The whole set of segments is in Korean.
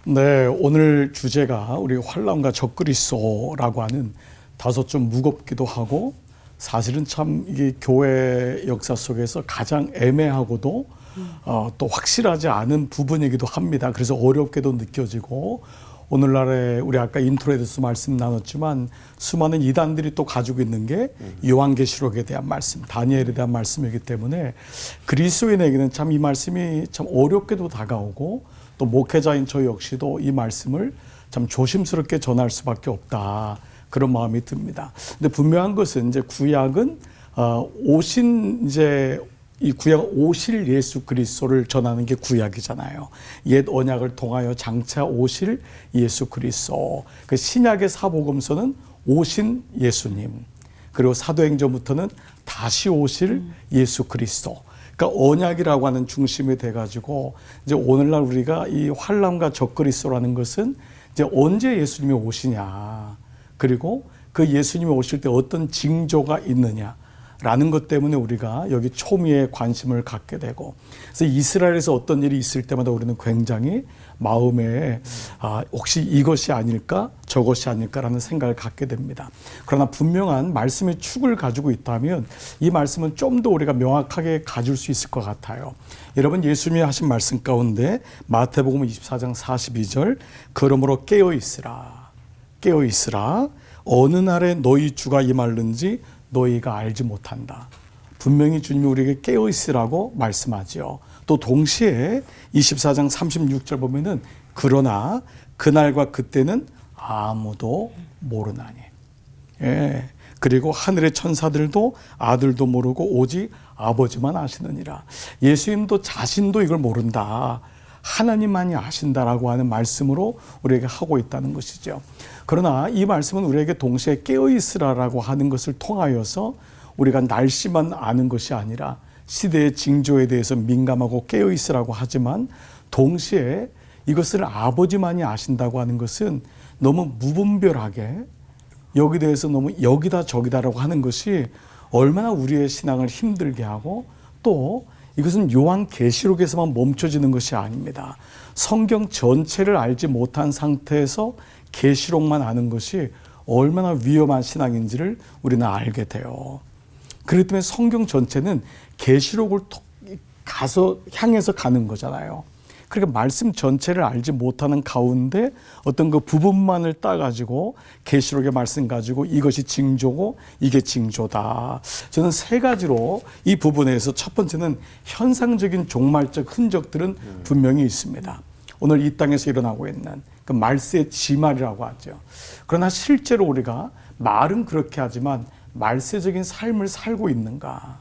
네, 오늘 주제가 우리 환란과 적그리스도라고 하는 다소 좀 무겁기도 하고 사실은 참 이게 교회 역사 속에서 가장 애매하고도 또 확실하지 않은 부분이기도 합니다. 그래서 어렵게도 느껴지고 오늘날에 우리 아까 인트로에서 말씀 나눴지만 수많은 이단들이 또 가지고 있는 게 요한계시록에 대한 말씀, 다니엘에 대한 말씀이기 때문에 그리스도인에게는 참 이 말씀이 참 어렵게도 다가오고 또 목회자인 저 역시도 이 말씀을 참 조심스럽게 전할 수밖에 없다. 그런 마음이 듭니다. 근데 분명한 것은 이제 구약은 이 구약 오실 예수 그리스도를 전하는 게 구약이잖아요. 옛 언약을 통하여 장차 오실 예수 그리스도. 그 신약의 사복음서는 오신 예수님. 그리고 사도행전부터는 다시 오실 예수 그리스도. 그러니까 언약이라고 하는 중심이 돼가지고 이제 오늘날 우리가 이 환란과 적그리스도라는 것은 이제 언제 예수님이 오시냐, 그리고 그 예수님이 오실 때 어떤 징조가 있느냐라는 것 때문에 우리가 여기 초미에 관심을 갖게 되고, 그래서 이스라엘에서 어떤 일이 있을 때마다 우리는 굉장히 마음에 혹시 이것이 아닐까 저것이 아닐까라는 생각을 갖게 됩니다. 그러나 분명한 말씀의 축을 가지고 있다면 이 말씀은 좀 더 우리가 명확하게 가질 수 있을 것 같아요. 여러분, 예수님이 하신 말씀 가운데 마태복음 24장 42절 그러므로 깨어있으라 깨어있으라 어느 날에 너희 주가 임할는지 너희가 알지 못한다. 분명히 주님이 우리에게 깨어있으라고 말씀하죠. 또 동시에 24장 36절 보면은 그러나 그날과 그때는 아무도 모르나니. 예. 그리고 하늘의 천사들도 아들도 모르고 오직 아버지만 아시느니라. 예수님도 자신도 이걸 모른다. 하나님만이 아신다라고 하는 말씀으로 우리에게 하고 있다는 것이죠. 그러나 이 말씀은 우리에게 동시에 깨어있으라라고 하는 것을 통하여서 우리가 날씨만 아는 것이 아니라 시대의 징조에 대해서 민감하고 깨어있으라고 하지만 동시에 이것을 아버지만이 아신다고 하는 것은 너무 무분별하게 여기 대해서 너무 여기다 저기다라고 하는 것이 얼마나 우리의 신앙을 힘들게 하고 또 이것은 요한계시록에서만 멈춰지는 것이 아닙니다. 성경 전체를 알지 못한 상태에서 계시록만 아는 것이 얼마나 위험한 신앙인지를 우리는 알게 돼요. 그렇기 때문에 성경 전체는 계시록을 향해서 가는 거잖아요. 그러니까 말씀 전체를 알지 못하는 가운데 어떤 그 부분만을 따가지고 계시록의 말씀 가지고 이것이 징조고 이게 징조다. 저는 세 가지로 이 부분에서 첫 번째는 현상적인 종말적 흔적들은 분명히 있습니다. 오늘 이 땅에서 일어나고 있는 그 말세의 지말이라고 하죠. 그러나 실제로 우리가 말은 그렇게 하지만 말세적인 삶을 살고 있는가?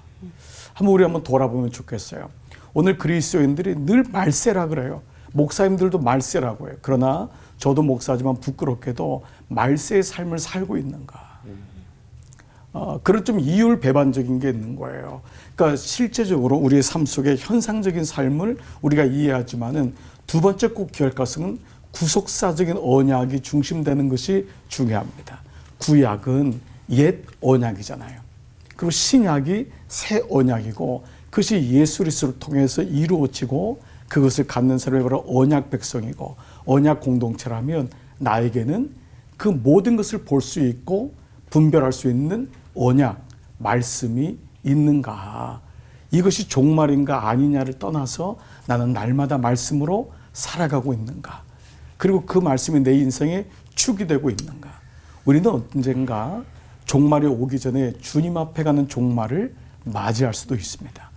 우리 한번 돌아보면 좋겠어요. 오늘 그리스도인들이 늘 말세라 그래요. 목사님들도 말세라고 해요. 그러나 저도 목사지만 부끄럽게도 말세의 삶을 살고 있는가? 그런 좀 이율배반적인 게 있는 거예요. 그러니까 실제적으로 우리의 삶 속에 현상적인 삶을 우리가 이해하지만은 두 번째 꼭 기억할 것은 구속사적인 언약이 중심되는 것이 중요합니다. 구약은 옛 언약이잖아요. 그리고 신약이 새 언약이고 그것이 예수 그리스도를 통해서 이루어지고 그것을 갖는 사람이 바로 언약 백성이고 언약 공동체라면 나에게는 그 모든 것을 볼 수 있고 분별할 수 있는 언약, 말씀이 있는가. 이것이 종말인가 아니냐를 떠나서 나는 날마다 말씀으로 살아가고 있는가. 그리고 그 말씀이 내 인생의 축이 되고 있는가. 우리는 언젠가 종말이 오기 전에 주님 앞에 가는 종말을 맞이할 수도 있습니다.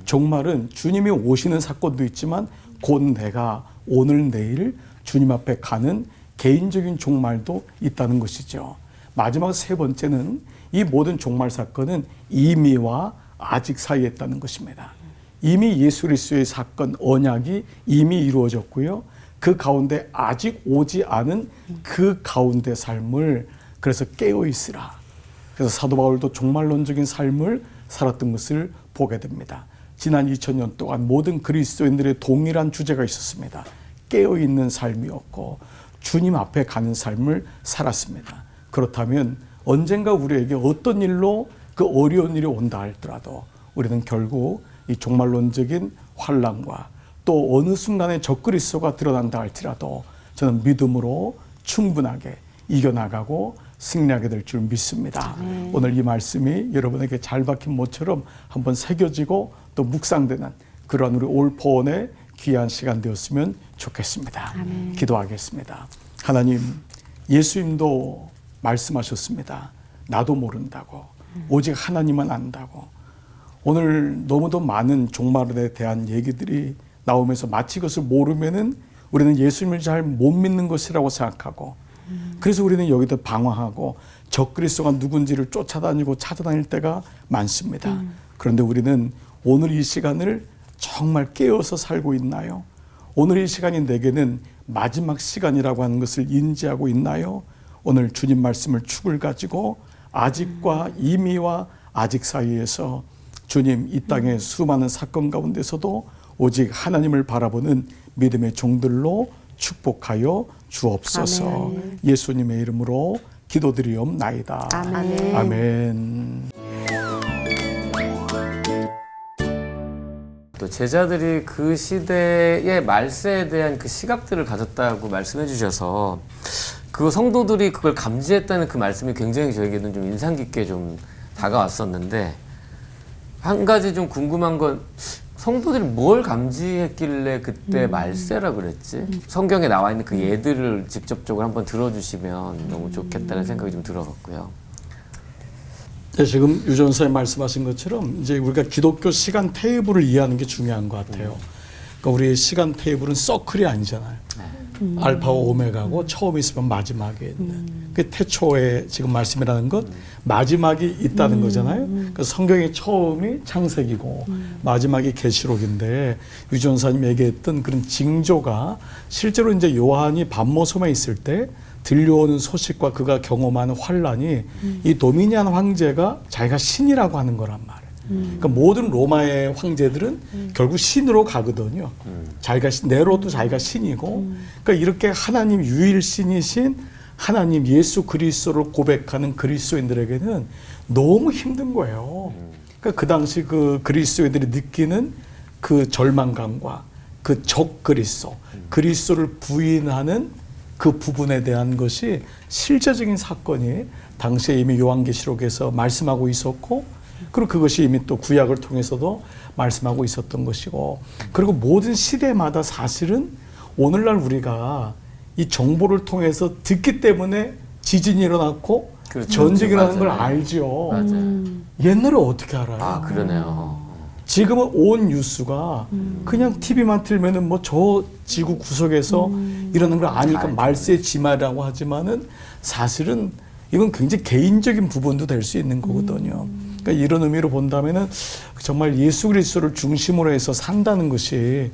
종말은 주님이 오시는 사건도 있지만 곧 내가 오늘 내일 주님 앞에 가는 개인적인 종말도 있다는 것이죠. 마지막 세 번째는 이 모든 종말 사건은 이미와 아직 사이에 있다는 것입니다. 이미 예수 그리스도의 사건 언약이 이미 이루어졌고요. 그 가운데 아직 오지 않은 그 가운데 삶을 그래서 깨어 있으라. 그래서 사도 바울도 종말론적인 삶을 살았던 것을 보게 됩니다. 지난 2000년 동안 모든 그리스도인들의 동일한 주제가 있었습니다. 깨어있는 삶이었고 주님 앞에 가는 삶을 살았습니다. 그렇다면 언젠가 우리에게 어떤 일로 그 어려운 일이 온다 할지라도 우리는 결국 이 종말론적인 환난과 또 어느 순간에 적그리스도가 드러난다 할지라도 저는 믿음으로 충분하게 이겨나가고 승리하게 될 줄 믿습니다. 오늘 이 말씀이 여러분에게 잘 박힌 모처럼 한번 새겨지고 또 묵상되는 그런 우리 올포원의 귀한 시간 되었으면 좋겠습니다. 기도하겠습니다. 하나님, 예수님도 말씀하셨습니다. 나도 모른다고, 오직 하나님만 안다고. 오늘 너무도 많은 종말에 대한 얘기들이 나오면서 마치 그것을 모르면은 우리는 예수님을 잘 못 믿는 것이라고 생각하고, 그래서 우리는 여기도 방황하고 적그리스도가 누군지를 쫓아다니고 찾아다닐 때가 많습니다. 그런데 우리는 오늘 이 시간을 정말 깨어서 살고 있나요? 오늘 이 시간이 내게는 마지막 시간이라고 하는 것을 인지하고 있나요? 오늘 주님 말씀을 축을 가지고 아직과 이미와 아직 사이에서 주님 이 땅의 수많은 사건 가운데서도 오직 하나님을 바라보는 믿음의 종들로 축복하여 주옵소서. 아멘. 예수님의 이름으로 기도드리옵나이다. 아멘. 아멘. 또 제자들이 그 시대의 말세에 대한 그 시각들을 가졌다고 말씀해 주셔서 그 성도들이 그걸 감지했다는 그 말씀이 굉장히 저에게는 좀 인상 깊게 좀 다가왔었는데, 한 가지 좀 궁금한 건 성도들이 뭘 감지했길래 그때 말세라 그랬지? 성경에 나와 있는 그 예들을 직접적으로 한번 들어주시면 너무 좋겠다는 생각이 좀 들어갔고요. 네, 지금 유 전사님 말씀하신 것처럼 이제 우리가 기독교 시간 테이블을 이해하는 게 중요한 것 같아요. 그러니까 우리의 시간 테이블은 서클이 아니잖아요. 알파와 오메가고 처음이 있으면 마지막에 있는. 그 태초에 지금 말씀이라는 것 마지막이 있다는 거잖아요. 그러니까 성경의 처음이 창세기고 마지막이 계시록인데 유 전사님 얘기했던 그런 징조가 실제로 이제 요한이 밤모섬에 있을 때 들려오는 소식과 그가 경험하는 환란이 이 도미니안 황제가 자기가 신이라고 하는 거란 말이에요. 그러니까 모든 로마의 황제들은 결국 신으로 가거든요. 자기가 네로도 자기가 신이고, 그러니까 이렇게 하나님 유일 신이신 하나님 예수 그리스도를 고백하는 그리스도인들에게는 너무 힘든 거예요. 그러니까 그 당시 그 그리스도인들이 느끼는 그 절망감과 그 적 그리스도, 그리스도를 부인하는 그 부분에 대한 것이 실제적인 사건이 당시에 이미 요한계시록에서 말씀하고 있었고, 그리고 그것이 이미 또 구약을 통해서도 말씀하고 있었던 것이고, 그리고 모든 시대마다 사실은 오늘날 우리가 이 정보를 통해서 듣기 때문에 지진이 일어났고 그렇죠. 전쟁이 일어나는 걸 알죠. 옛날에 어떻게 알아요? 아, 그러네요. 지금은 온 뉴스가 그냥 TV만 틀면은 뭐 저 지구 구석에서 일어나는 걸 아니까 말세 지마라고 하지만은 사실은 이건 굉장히 개인적인 부분도 될 수 있는 거거든요. 그러니까 이런 의미로 본다면은 정말 예수 그리스도를 중심으로 해서 산다는 것이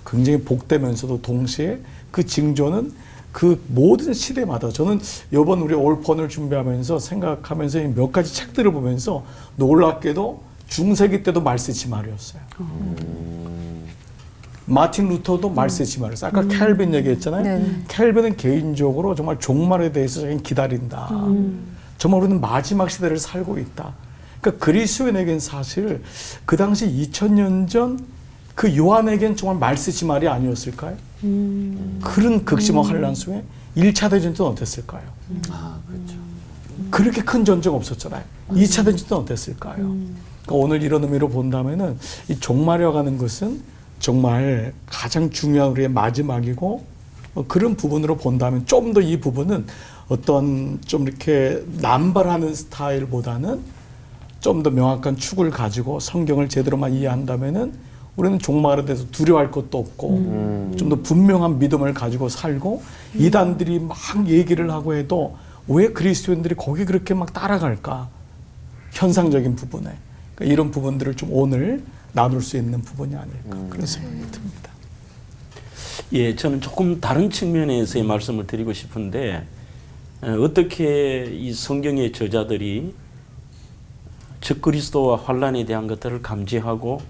굉장히 복되면서도 동시에 그 징조는 그 모든 시대마다, 저는 이번 우리 올폰을 준비하면서 생각하면서 몇 가지 책들을 보면서 놀랍게도 중세기 때도 말세지말이었어요. 마틴 루터도 말세지말이었어요. 아까 켈빈 얘기했잖아요. 켈빈은 개인적으로 정말 종말에 대해서 자기는 기다린다. 정말 우리는 마지막 시대를 살고 있다. 그러니까 그리스도인에겐 사실 그 당시 2000년 전 그 요한에겐 정말 말세지말이 아니었을까요? 그런 극심한 환란 속에 1차 대전 때는 어땠을까요? 아, 그렇죠. 그렇게 큰 전쟁 없었잖아요. 2차 대전 때는 어땠을까요? 그러니까 오늘 이런 의미로 본다면은 이 종말이라고 하는 것은 정말 가장 중요한 우리의 마지막이고, 그런 부분으로 본다면 좀 더 이 부분은 어떤 좀 이렇게 남발하는 스타일보다는 좀 더 명확한 축을 가지고 성경을 제대로만 이해한다면은 우리는 종말에 대해서 두려워할 것도 없고 좀 더 분명한 믿음을 가지고 살고, 이단들이 막 얘기를 하고 해도 왜 그리스도인들이 거기 그렇게 막 따라갈까? 현상적인 부분에. 그러니까 이런 부분들을 좀 오늘 나눌 수 있는 부분이 아닐까 그런 생각이 듭니다. 예, 저는 조금 다른 측면에서의 말씀을 드리고 싶은데, 어떻게 이 성경의 저자들이 적그리스도와 환란에 대한 것들을 감지하고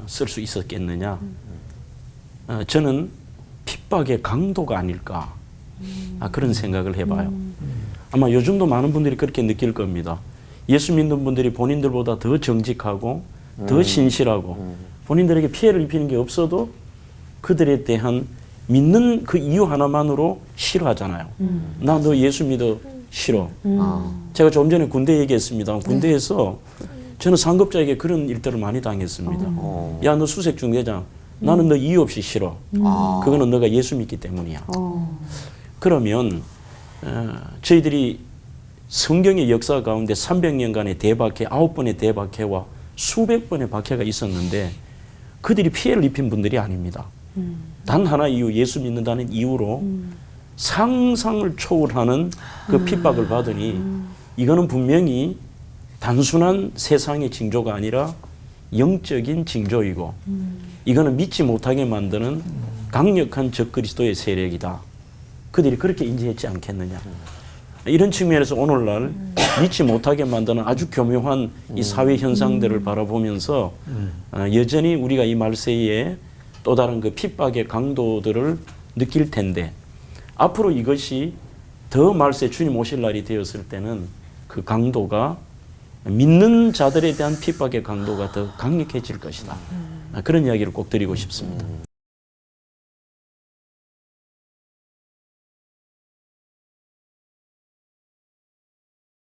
쓸 수 있었겠느냐? 저는 핍박의 강도가 아닐까, 그런 생각을 해봐요. 아마 요즘도 많은 분들이 그렇게 느낄 겁니다. 예수 믿는 분들이 본인들보다 더 정직하고 더 신실하고 본인들에게 피해를 입히는 게 없어도 그들에 대한 믿는 그 이유 하나만으로 싫어하잖아요. 나 너 예수 믿어 싫어. 제가 좀 전에 군대 얘기했습니다. 군대에서 저는 상급자에게 그런 일들을 많이 당했습니다. 야, 너 수색 중대장. 나는 너 이유 없이 싫어. 그거는 너가 예수 믿기 때문이야. 그러면 저희들이 성경의 역사 가운데 300년간의 대박해, 9번의 대박해와 수백 번의 박해가 있었는데 그들이 피해를 입힌 분들이 아닙니다. 단 하나 이유, 예수 믿는다는 이유로 상상을 초월하는 그 핍박을 받으니 이거는 분명히 단순한 세상의 징조가 아니라 영적인 징조이고 이거는 믿지 못하게 만드는 강력한 적그리스도의 세력이다. 그들이 그렇게 인지했지 않겠느냐. 이런 측면에서 오늘날 믿지 못하게 만드는 아주 교묘한 이 사회 현상들을 바라보면서 여전히 우리가 이 말세에 또 다른 그 핍박의 강도들을 느낄 텐데 앞으로 이것이 더 말세 주님 오실 날이 되었을 때는 그 강도가 믿는 자들에 대한 핍박의 강도가 더 강력해질 것이다. 그런 이야기를 꼭 드리고 싶습니다.